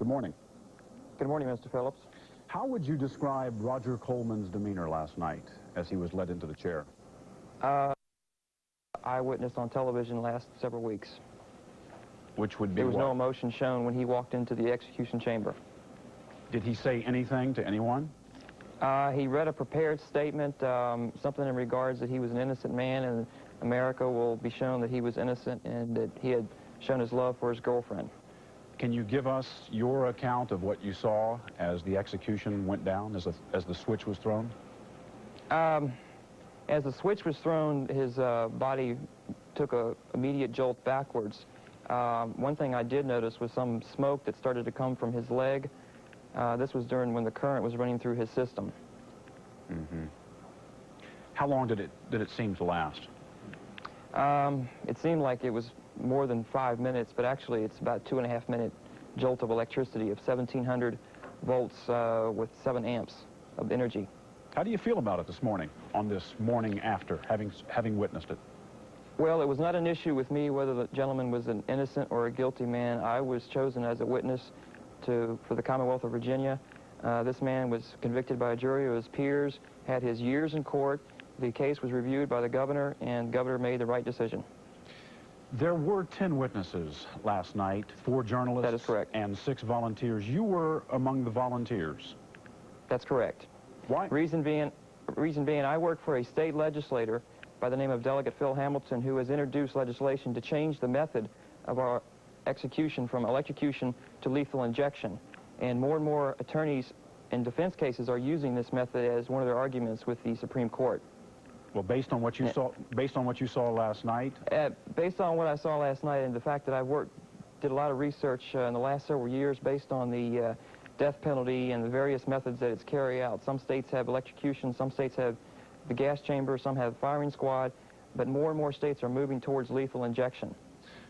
Good morning. Good morning, Mr. Phillips. How would you describe Roger Coleman's demeanor last night as he was led into the chair? I witnessed on television last several weeks. Which would be There was what? no emotion shown when he walked into the execution chamber. Did he say anything to anyone? He read a prepared statement, something in regards that he was an innocent man and America will be shown that he was innocent and that he had shown his love for his girlfriend. Can you give us your account of what you saw as the execution went down, as the switch was thrown? As the switch was thrown, his body took an immediate jolt backwards. One thing I did notice was some smoke that started to come from his leg. This was during when the current was running through his system. Mm-hmm. How long did it seem to last? It seemed like it was more than 5 minutes, but actually it's about 2.5 minute jolt of electricity of 1,700 volts with 7 amps of energy. How do you feel about it this morning, on this morning after, having witnessed it? Well, it was not an issue with me whether the gentleman was an innocent or a guilty man. I was chosen as a witness for the Commonwealth of Virginia. This man was convicted by a jury of his peers, had his years in court. The case was reviewed by the governor, and the governor made the right decision. There were 10 witnesses last night, 4 journalists. That is correct. And 6 volunteers. You were among the volunteers. That's correct. Why? Reason being, I work for a state legislator by the name of Delegate Phil Hamilton, who has introduced legislation to change the method of our execution from electrocution to lethal injection. And more attorneys in defense cases are using this method as one of their arguments with the Supreme Court. Well, based on what you saw last night? Based on what I saw last night and the fact that I did a lot of research in the last several years based on the death penalty and the various methods that it's carried out. Some states have electrocution, some states have the gas chamber, some have firing squad, but more and more states are moving towards lethal injection.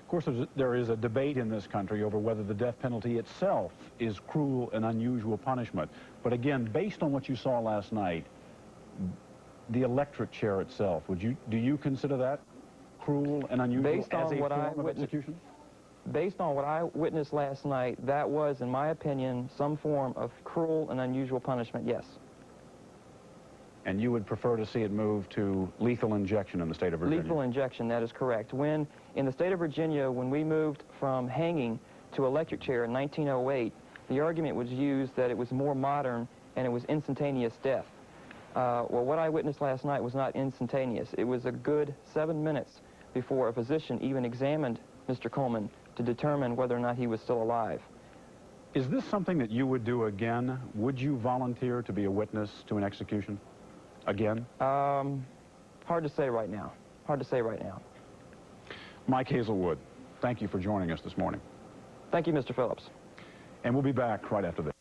Of course, there is a debate in this country over whether the death penalty itself is cruel and unusual punishment. But again, based on what you saw last night, the electric chair itself, do you consider that cruel and unusual as a form of execution? Based on what I witnessed last night, that was, in my opinion, some form of cruel and unusual punishment, yes. And you would prefer to see it move to lethal injection in the state of Virginia? Lethal injection, that is correct. In the state of Virginia, when we moved from hanging to electric chair in 1908, the argument was used that it was more modern and it was instantaneous death. Well, what I witnessed last night was not instantaneous. It was a good 7 minutes before a physician even examined Mr. Coleman to determine whether or not he was still alive. Is this something that you would do again? Would you volunteer to be a witness to an execution again? Hard to say right now. Hard to say right now. Mike Hazelwood, thank you for joining us this morning. Thank you, Mr. Phillips. And we'll be back right after this.